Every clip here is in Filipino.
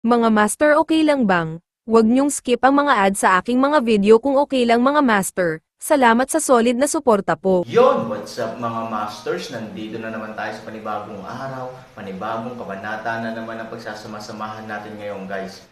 Mga master, okay lang bang? Huwag niyong skip ang mga ads sa aking mga video kung okay lang mga master. Salamat sa solid na suporta po. Yon, what's up mga masters? Nandito na naman tayo sa panibagong araw, panibagong kabanata na naman ang pagsasama-samahan natin ngayon guys.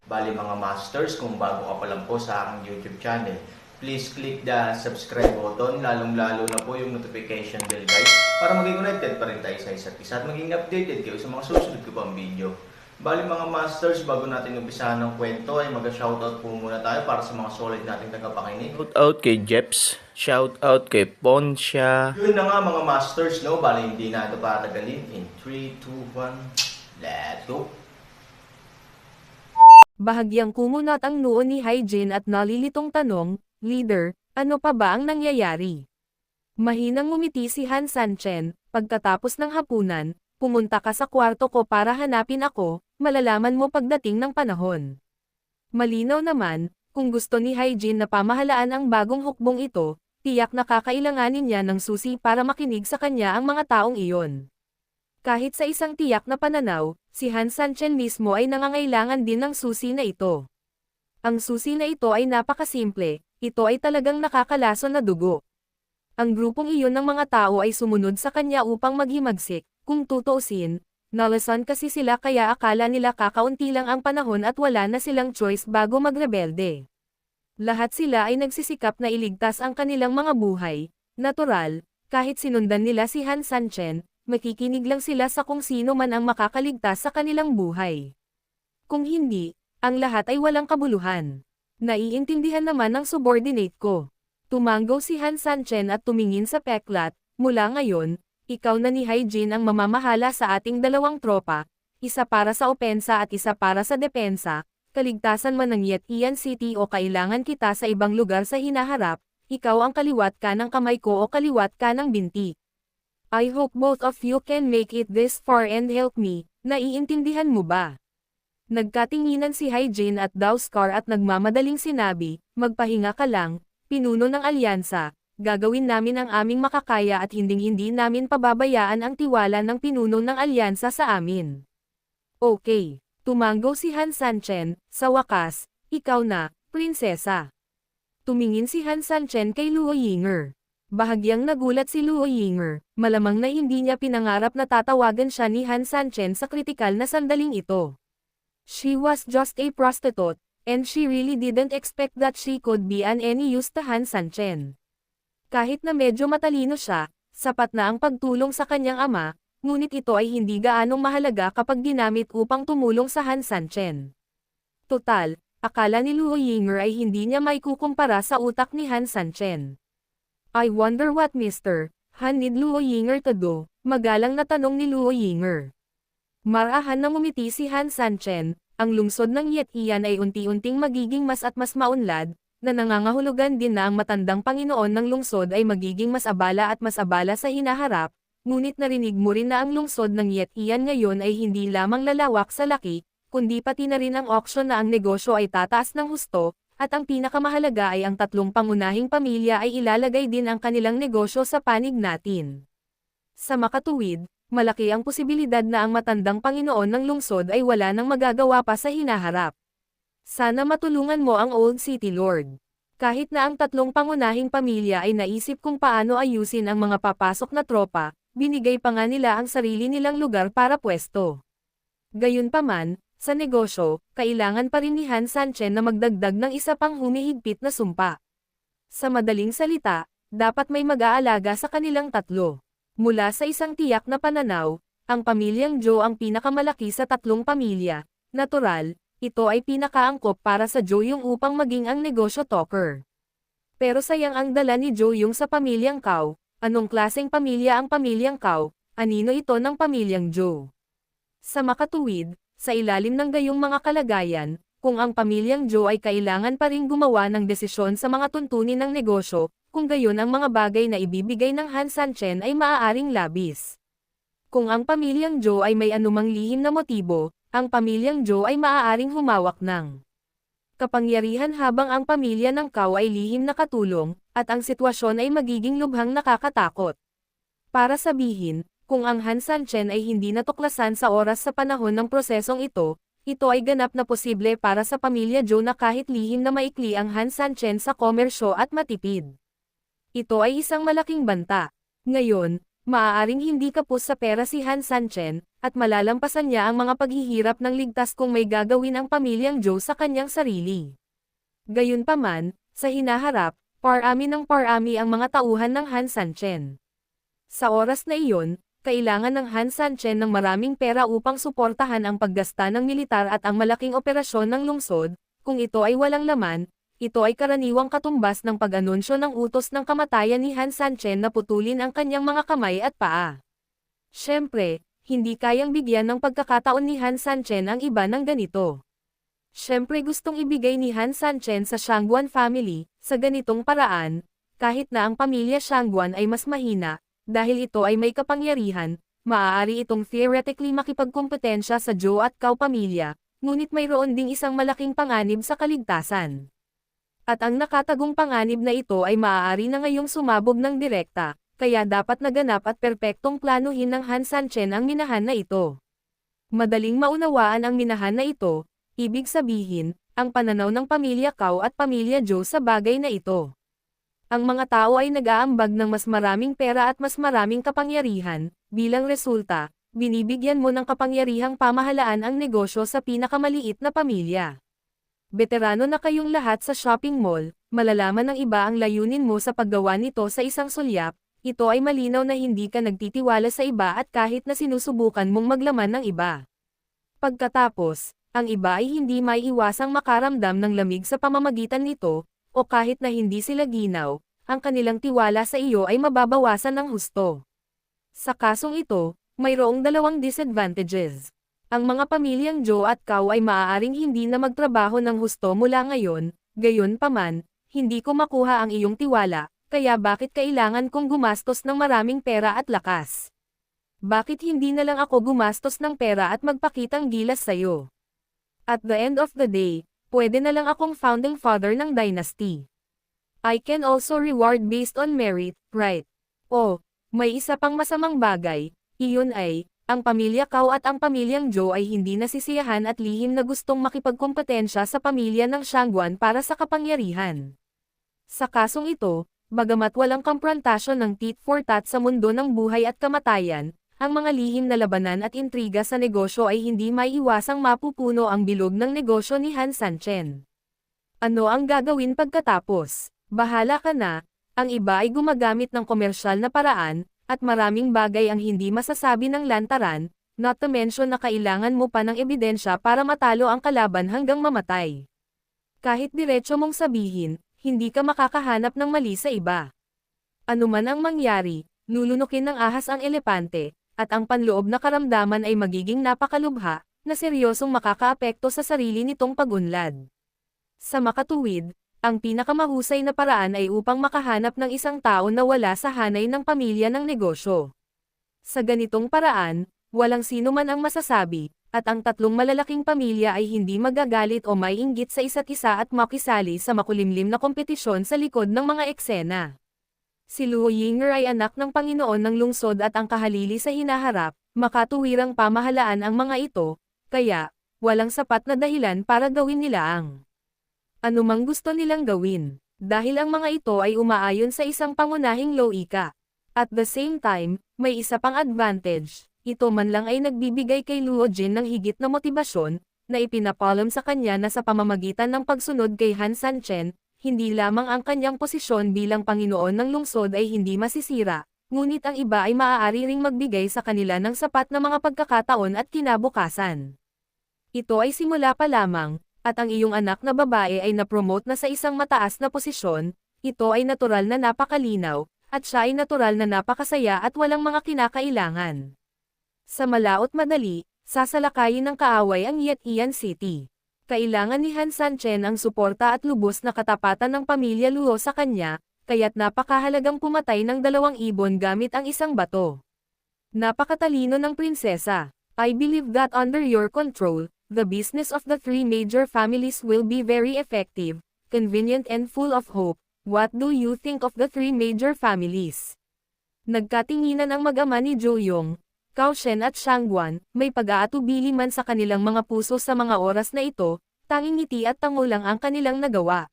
Bali mga masters, kung bago ka pa lang po sa aking YouTube channel, please click the subscribe button, lalong-lalo na po yung notification bell guys, para maging connected pa rin tayo sa isa't isa at maging updated kayo sa mga susunod ko pang video. Bali mga masters, bago natin umpisahan ng kwento ay mag-shoutout po muna tayo para sa mga solid nating tagapakinig. Shoutout kay Jeps, shoutout kay Ponsya. Yun na nga mga masters, no? Bali hindi na ito patagalin. In 3, 2, 1, let's go! Bahagyang kumunat ang noo ni Hyjin at nalilitong tanong, Leader, ano pa ba ang nangyayari? Mahinang ngumiti si Han Sanchen, pagkatapos ng hapunan, pumunta ka sa kwarto ko para hanapin ako, malalaman mo pagdating ng panahon. Malinaw naman, kung gusto ni Hyjin na pamahalaan ang bagong hukbong ito, tiyak na kakailanganin niya ng susi para makinig sa kanya ang mga taong iyon. Kahit sa isang tiyak na pananaw, si Han Sanchen mismo ay nangangailangan din ng susi na ito. Ang susi na ito ay napakasimple, ito ay talagang nakakalason na dugo. Ang grupong iyon ng mga tao ay sumunod sa kanya upang maghimagsik, kung tutuusin, nalasan kasi sila kaya akala nila kakaunti lang ang panahon at wala na silang choice bago magrebelde. Lahat sila ay nagsisikap na iligtas ang kanilang mga buhay, natural, kahit sinundan nila si Han Sanchen, makikinig lang sila sa kung sino man ang makakaligtas sa kanilang buhay. Kung hindi, ang lahat ay walang kabuluhan. Naiintindihan naman ng subordinate ko. Tumanggo si Han Sanchen at tumingin sa peklat, mula ngayon, ikaw na ni Hyjin ang mamamahala sa ating dalawang tropa, isa para sa opensa at isa para sa depensa, kaligtasan man ng Yetian City o kailangan kita sa ibang lugar sa hinaharap, ikaw ang kaliwat ka ng kamay ko o kaliwat ka ng binti. I hope both of you can make it this far and help me, naiintindihan mo ba? Nagkatinginan si Hyjin at Daoskar at nagmamadaling sinabi, magpahinga ka lang, pinuno ng alyansa, gagawin namin ang aming makakaya at hinding-hindi namin pababayaan ang tiwala ng pinuno ng alyansa sa amin. Okay, tumanggo si Han Sanchen, sa wakas, ikaw na, prinsesa. Tumingin si Han Sanchen kay Luo Yinger. Bahagyang nagulat si Luo Yinger, malamang na hindi niya pinangarap na tatawagan siya ni Han Sanchen sa kritikal na sandaling ito. She was just a prostitute, and she really didn't expect that she could be an any use to Han Sanchen. Kahit na medyo matalino siya, sapat na ang pagtulong sa kanyang ama, ngunit ito ay hindi gaanong mahalaga kapag ginamit upang tumulong sa Han Sanchen. Total, akala ni Luo Yinger ay hindi niya maikukumpara sa utak ni Han Sanchen. I wonder what Mr. Han need Luo Yinger to do, magalang na tanong ni Luo Yinger. Marahan na ngumiti si Han Sanchen, ang lungsod ng Yetian ay unti-unting magiging mas at mas maunlad, na nangangahulugan din na ang matandang Panginoon ng lungsod ay magiging mas abala at mas abala sa hinaharap, ngunit narinig mo rin na ang lungsod ng Yetian ngayon ay hindi lamang lalawak sa laki, kundi pati na rin ang auksyon na ang negosyo ay tataas ng husto, at ang pinakamahalaga ay ang tatlong pangunahing pamilya ay ilalagay din ang kanilang negosyo sa panig natin. Sa makatuwid, malaki ang posibilidad na ang matandang Panginoon ng lungsod ay wala nang magagawa pa sa hinaharap. Sana matulungan mo ang Old City Lord. Kahit na ang tatlong pangunahing pamilya ay naisip kung paano ayusin ang mga papasok na tropa, binigay pa nga nila ang sarili nilang lugar para pwesto. Gayunpaman, sa negosyo, kailangan pa rin ni Han Sanchen na magdagdag ng isa pang humihigpit na sumpa. Sa madaling salita, dapat may mag-aalaga sa kanilang tatlo. Mula sa isang tiyak na pananaw, ang pamilyang Zhou ang pinakamalaki sa tatlong pamilya. Natural, ito ay pinakaangkop para sa Zhou Yung upang maging ang negosyo talker. Pero sayang ang dala ni Zhou Yung sa pamilyang Cao. Anong klaseng pamilya ang pamilyang Cao? Anino ito ng pamilyang Zhou? Sa makatuwid, sa ilalim ng gayong mga kalagayan, kung ang pamilyang Zhou ay kailangan pa rin gumawa ng desisyon sa mga tuntunin ng negosyo, kung gayon ang mga bagay na ibibigay ng Han Sanchen ay maaaring labis. Kung ang pamilyang Zhou ay may anumang lihim na motibo, ang pamilyang Zhou ay maaaring humawak ng kapangyarihan habang ang pamilya ng Cao ay lihim na katulong, at ang sitwasyon ay magiging lubhang nakakatakot. Para sabihin, kung ang Han Sanchen ay hindi natuklasan sa oras sa panahon ng prosesong ito ay ganap na posible para sa pamilya Zhou na kahit lihim na maikli ang Han Sanchen sa komersyo at matipid. Ito ay isang malaking banta. Ngayon, maaaring hindi kapos sa pera si Han Sanchen, at malalampasan niya ang mga paghihirap ng ligtas kung may gagawin ang pamilyang Zhou sa kanyang sarili. Gayunpaman, sa hinaharap, parami ng parami ang mga tauhan ng Han Sanchen. Sa oras na iyon, kailangan ng Han Sanchen ng maraming pera upang suportahan ang paggasta ng militar at ang malaking operasyon ng lungsod. Kung ito ay walang laman, ito ay karaniwang katumbas ng pag-anunsyo ng utos ng kamatayan ni Han Sanchen na putulin ang kanyang mga kamay at paa. Siyempre, hindi kayang bigyan ng pagkakataon ni Han Sanchen ang iba ng ganito. Siyempre gustong ibigay ni Han Sanchen sa Shangguan family, sa ganitong paraan, kahit na ang pamilya Shangguan ay mas mahina, dahil ito ay may kapangyarihan, maaari itong theoretically makipagkompetensya sa Zhou at Cao pamilya, ngunit mayroon ding isang malaking panganib sa kaligtasan. At ang nakatagong panganib na ito ay maaari na ngayong sumabog ng direkta, kaya dapat naganap at perpektong planuhin ng Han Sanchen ang minahan na ito. Madaling maunawaan ang minahan na ito, ibig sabihin, ang pananaw ng pamilya Cao at pamilya Zhou sa bagay na ito. Ang mga tao ay nag-aambag ng mas maraming pera at mas maraming kapangyarihan, bilang resulta, binibigyan mo ng kapangyarihang pamahalaan ang negosyo sa pinakamaliit na pamilya. Veterano na kayong lahat sa shopping mall, malalaman ng iba ang layunin mo sa paggawa nito sa isang sulyap, ito ay malinaw na hindi ka nagtitiwala sa iba at kahit na sinusubukan mong maglaman ng iba. Pagkatapos, ang iba ay hindi maiiwasang makaramdam ng lamig sa pamamagitan nito, o kahit na hindi sila ginaw, ang kanilang tiwala sa iyo ay mababawasan ng husto. Sa kasong ito, mayroong dalawang disadvantages. Ang mga pamilyang Zhou at Cao ay maaaring hindi na magtrabaho ng husto mula ngayon, gayunpaman, hindi ko makuha ang iyong tiwala, kaya bakit kailangan kong gumastos ng maraming pera at lakas? Bakit hindi na lang ako gumastos ng pera at magpakitang gilas sa'yo? At the end of the day, pwede na lang akong founding father ng dynasty. I can also reward based on merit, right? Oh, may isa pang masamang bagay, iyon ay, ang pamilya Cao at ang pamilyang Zhou ay hindi nasisiyahan at lihim na gustong makipagkompetensya sa pamilya ng Shangguan para sa kapangyarihan. Sa kasong ito, bagamat walang komprontasyon ng tit for tat sa mundo ng buhay at kamatayan, ang mga lihim na labanan at intriga sa negosyo ay hindi maiiwasang mapupuno ang bilog ng negosyo ni Han Sanchen. Ano ang gagawin pagkatapos? Bahala ka na, ang iba ay gumagamit ng komersyal na paraan, at maraming bagay ang hindi masasabi ng lantaran, not to mention na kailangan mo pa ng ebidensya para matalo ang kalaban hanggang mamatay. Kahit diretso mong sabihin, hindi ka makakahanap ng mali sa iba. Ano man ang mangyari, lulunukin ng ahas ang elepante, at ang panloob na karamdaman ay magiging napakalubha, na seryosong makakaapekto sa sarili nitong pagunlad. Sa makatuwid, ang pinakamahusay na paraan ay upang makahanap ng isang tao na wala sa hanay ng pamilya ng negosyo. Sa ganitong paraan, walang sino man ang masasabi, at ang tatlong malalaking pamilya ay hindi magagalit o maiinggit sa isa't isa at makisali sa makulimlim na kompetisyon sa likod ng mga eksena. Si Luo Yinger ay anak ng Panginoon ng lungsod at ang kahalili sa hinaharap, makatuwirang pamahalaan ang mga ito, kaya, walang sapat na dahilan para gawin nila ang anumang gusto nilang gawin, dahil ang mga ito ay umaayon sa isang pangunahing loika. At the same time, may isa pang advantage, ito man lang ay nagbibigay kay Luo Jin ng higit na motibasyon, na ipinapalam sa kanya na sa pamamagitan ng pagsunod kay Han Sanchen, hindi lamang ang kanyang posisyon bilang Panginoon ng lungsod ay hindi masisira, ngunit ang iba ay maaari ring magbigay sa kanila ng sapat na mga pagkakataon at kinabukasan. Ito ay simula pa lamang, at ang iyong anak na babae ay napromote na sa isang mataas na posisyon, ito ay natural na napakalinaw, at siya ay natural na napakasaya at walang mga kinakailangan. Sa malaot madali, sasalakayin ng kaaway ang Yetian City. Kailangan ni Han Sanchen ang suporta at lubos na katapatan ng pamilya Luo sa kanya, kaya't napakahalagang pumatay ng 2 ibon gamit ang isang bato. Napakatalino ng prinsesa. I believe that under your control, the business of the 3 major families will be very effective, convenient and full of hope, What do you think of the three major families? Nagkatinginan ang mag-ama ni Joyong, Cao Shen at Shangguan, may pag-aatubili man sa kanilang mga puso sa mga oras na ito, tanging ngiti at tango lang ang kanilang nagawa.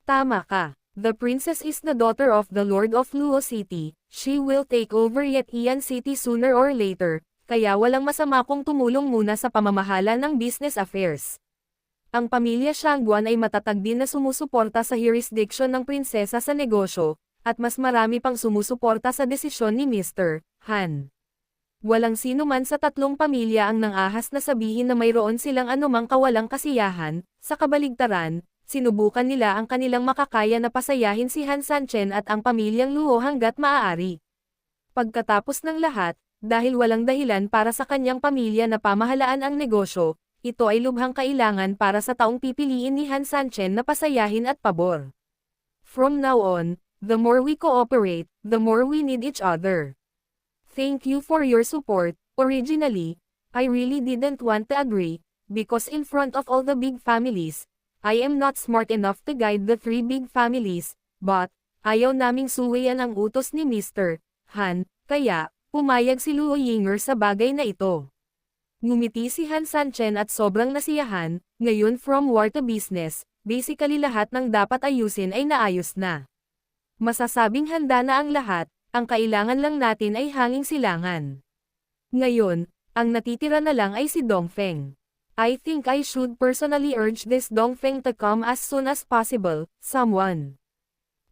Tama ka. The princess is the daughter of the Lord of Luo City. She will take over Yetian City sooner or later, kaya walang masama kung tumulong muna sa pamamahala ng business affairs. Ang pamilya Shangguan ay matatag din na sumusuporta sa jurisdiction ng prinsesa sa negosyo, at mas marami pang sumusuporta sa desisyon ni Mr. Han. Walang sino man sa tatlong pamilya ang nangahas na sabihin na mayroon silang anumang kawalang kasiyahan, sa kabaligtaran, sinubukan nila ang kanilang makakaya na pasayahin si Han Sanchen at ang pamilyang Luo hanggat maaari. Pagkatapos ng lahat, dahil walang dahilan para sa kanyang pamilya na pamahalaan ang negosyo, ito ay lubhang kailangan para sa taong pipiliin ni Han Sanchen na pasayahin at pabor. From now on, the more we cooperate, the more we need each other. Thank you for your support. Originally, I really didn't want to agree, because in front of all the big families, I am not smart enough to guide the three big families, but, ayaw naming suwayan ang utos ni Mr. Han, kaya, pumayag si Luo Yinger sa bagay na ito. Ngumiti si Han Sanchen at sobrang nasiyahan, ngayon from war to business, basically lahat ng dapat ayusin ay naayos na. Masasabing handa na ang lahat, ang kailangan lang natin ay hanging silangan. Ngayon, ang natitira na lang ay si Dongfeng. I think I should personally urge this Dongfeng to come as soon as possible, someone.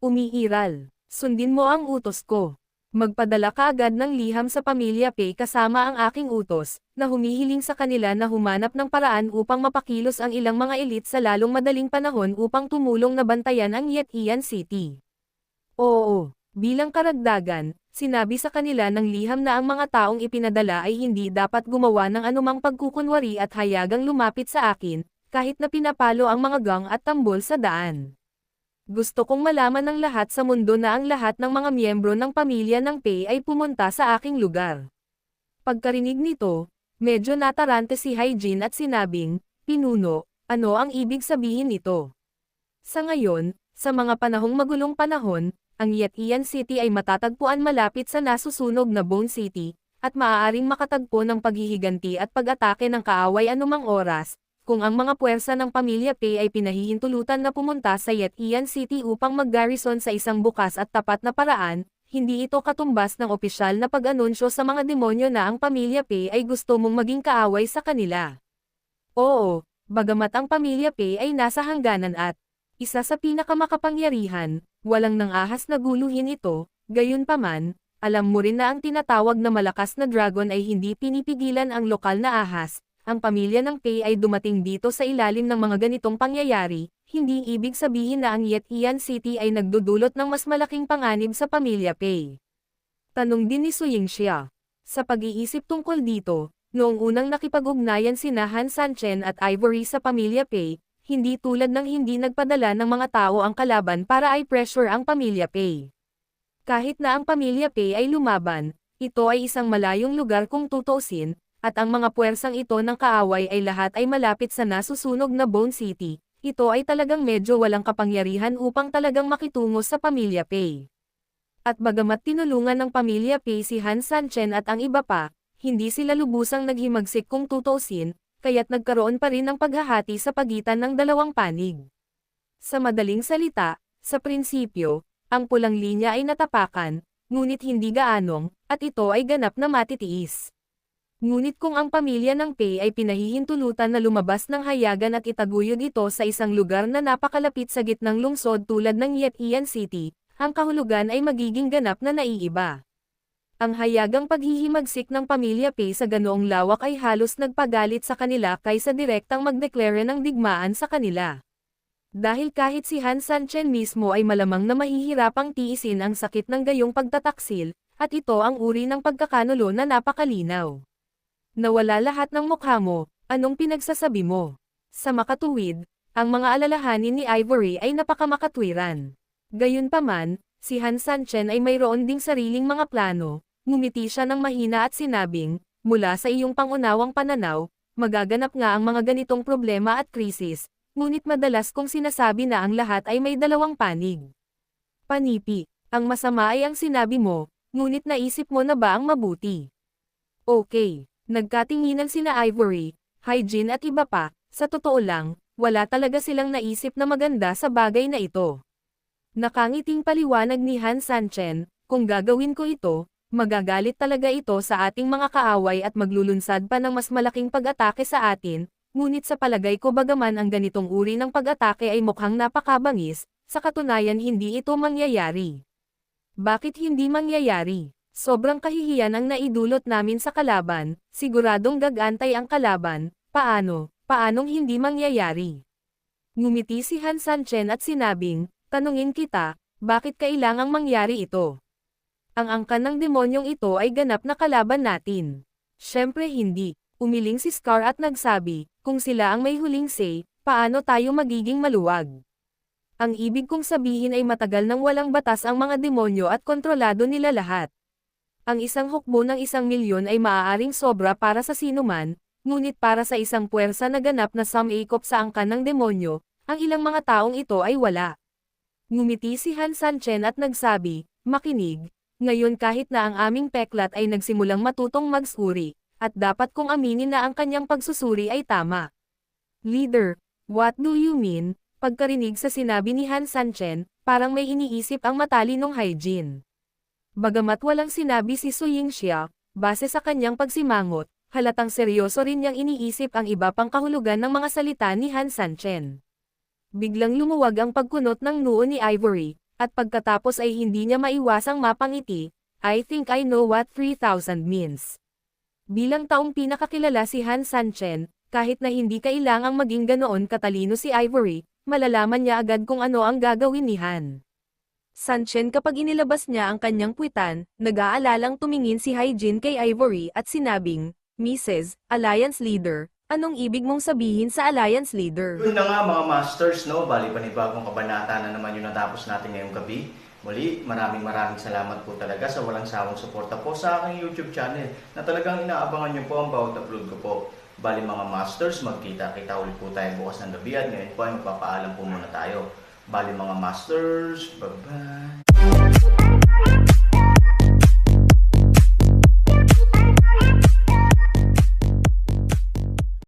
Umiiral. Sundin mo ang utos ko. Magpadala ka agad ng liham sa pamilya Pei kasama ang aking utos, na humihiling sa kanila na humanap ng paraan upang mapakilos ang ilang mga elite sa lalong madaling panahon upang tumulong na bantayan ang Yetian City. Oo, bilang karagdagan, sinabi sa kanila ng liham na ang mga taong ipinadala ay hindi dapat gumawa ng anumang pagkukunwari at hayagang lumapit sa akin, kahit na pinapalo ang mga gang at tambol sa daan. Gusto kong malaman ng lahat sa mundo na ang lahat ng mga miyembro ng pamilya ng Pei ay pumunta sa aking lugar. Pagkarinig nito, medyo natarante si Haijin at sinabing, Pinuno, ano ang ibig sabihin nito? Sa ngayon, sa mga panahong magulong panahon, ang Yetian City ay matatagpuan malapit sa nasusunog na Bone City, at maaaring makatagpo ng paghihiganti at pag-atake ng kaaway anumang oras, kung ang mga puwersa ng pamilya Pei ay pinahihintulutan na pumunta sa Yetian City upang mag-garrison sa isang bukas at tapat na paraan, hindi ito katumbas ng opisyal na pag-anunsyo sa mga demonyo na ang pamilya Pei ay gusto mong maging kaaway sa kanila. Oo, bagamat ang pamilya Pei ay nasa hangganan at isa sa pinakamakapangyarihan, walang nangahas na guluhin ito, gayunpaman, alam mo rin na ang tinatawag na malakas na dragon ay hindi pinipigilan ang lokal na ahas. Ang pamilya ng Pei ay dumating dito sa ilalim ng mga ganitong pangyayari, hindi ibig sabihin na ang Yetian City ay nagdudulot ng mas malaking panganib sa pamilya Pei. Tanong din ni Su Yingxia. Sa pag-iisip tungkol dito, noong unang nakipag-ugnayan sina Han Sanchen at Ivory sa pamilya Pei, hindi tulad ng hindi nagpadala ng mga tao ang kalaban para i-pressure ang pamilya Pei. Kahit na ang pamilya Pei ay lumaban, ito ay isang malayong lugar kung tutuusin, at ang mga puwersang ito ng kaaway ay lahat ay malapit sa nasusunog na Bone City, ito ay talagang medyo walang kapangyarihan upang talagang makitungo sa pamilya Pei. At bagamat tinulungan ng pamilya Pei si Han Sanchen at ang iba pa, hindi sila lubusang naghimagsik kung tutuusin, kaya't nagkaroon pa rin ng paghahati sa pagitan ng dalawang panig. Sa madaling salita, sa prinsipyo, ang pulang linya ay natapakan, ngunit hindi gaanong, at ito ay ganap na matitiis. Ngunit kung ang pamilya ng Pei ay pinahihintulutan na lumabas ng hayagan at itaguyod ito sa isang lugar na napakalapit sa gitnang lungsod tulad ng Yetian City, ang kahulugan ay magiging ganap na naiiba. Ang hayagang paghihimagsik ng pamilya Pei sa ganoong lawak ay halos nagpagalit sa kanila kaysa direktang magdeklare ng digmaan sa kanila. Dahil kahit si Han Sanchen mismo ay malamang na mahihirapang tiisin ang sakit ng gayong pagtataksil, at ito ang uri ng pagkakanulo na napakalinaw. Nawala lahat ng mukha mo, anong pinagsasabi mo? Sa makatuwid, ang mga alalahanin ni Ivory ay napakamakatwiran. Gayunpaman, si Han Sanchen ay mayroon ding sariling mga plano, ngumiti siya ng mahina at sinabing, mula sa iyong pangunawang pananaw, magaganap nga ang mga ganitong problema at krisis, ngunit madalas kong sinasabi na ang lahat ay may dalawang panig. Panipi, ang masama ay ang sinabi mo, ngunit naisip mo na ba ang mabuti? Okay, nagkatinginan sina Ivory, Hyjin at iba pa, sa totoo lang, wala talaga silang naisip na maganda sa bagay na ito. Nakangiting paliwanag ni Han Sanchen, kung gagawin ko ito, magagalit talaga ito sa ating mga kaaway at maglulunsad pa ng mas malaking pag-atake sa atin, ngunit sa palagay ko bagaman ang ganitong uri ng pag-atake ay mukhang napakabangis, sa katunayan hindi ito mangyayari. Bakit hindi mangyayari? Sobrang kahihiyan ang naidulot namin sa kalaban, siguradong gagantay ang kalaban, paanong hindi mangyayari? Ngumiti si Han Sanchen at sinabing, tanungin kita, bakit kailangang mangyari ito? Ang angkan ng demonyong ito ay ganap na kalaban natin. Syempre hindi, umiling si Scar at nagsabi, kung sila ang may huling say, paano tayo magiging maluwag? Ang ibig kong sabihin ay matagal nang walang batas ang mga demonyo at kontrolado nila lahat. Ang isang hukbo ng 1,000,000 ay maaaring sobra para sa sinuman, ngunit para sa isang puwersa na ganap na sumikop sa angkan ng demonyo, ang ilang mga taong ito ay wala. Ngumiti si Han Sanchen at nagsabi, makinig, ngayon kahit na ang aming peklat ay nagsimulang matutong magsuri, at dapat kong aminin na ang kanyang pagsusuri ay tama. Leader, what do you mean? Pagkarinig sa sinabi ni Han Sanchen, parang may iniisip ang matalinong Hyjin. Bagamat walang sinabi si Su Yingxia, base sa kanyang pagsimangot, halatang seryoso rin niyang iniisip ang iba pang kahulugan ng mga salita ni Han Sanchen. Biglang lumuwag ang pagkunot ng noo ni Ivory, at pagkatapos ay hindi niya maiwasang mapangiti, I think I know what 3,000 means. Bilang taong pinakakilala si Han Sanchen, kahit na hindi kailangang maging ganoon katalino si Ivory, malalaman niya agad kung ano ang gagawin ni Han Sanchen kapag inilabas niya ang kanyang puwitan, nag-aalalang tumingin si Hyjin kay Ivory at sinabing, Mrs. Alliance Leader, anong ibig mong sabihin sa Alliance Leader? Yun na nga mga masters, no? Bali panibagong kabanata na naman yung natapos natin ngayong gabi. Muli, maraming salamat po talaga sa walang sawang suporta po sa aking YouTube channel na talagang inaabangan niyo po ang bawat upload ko po. Bali mga masters, magkita-kita ulit po tayo bukas ng gabi at ngayon po ay magpapaalam po muna tayo. Bali mga masters, bye-bye!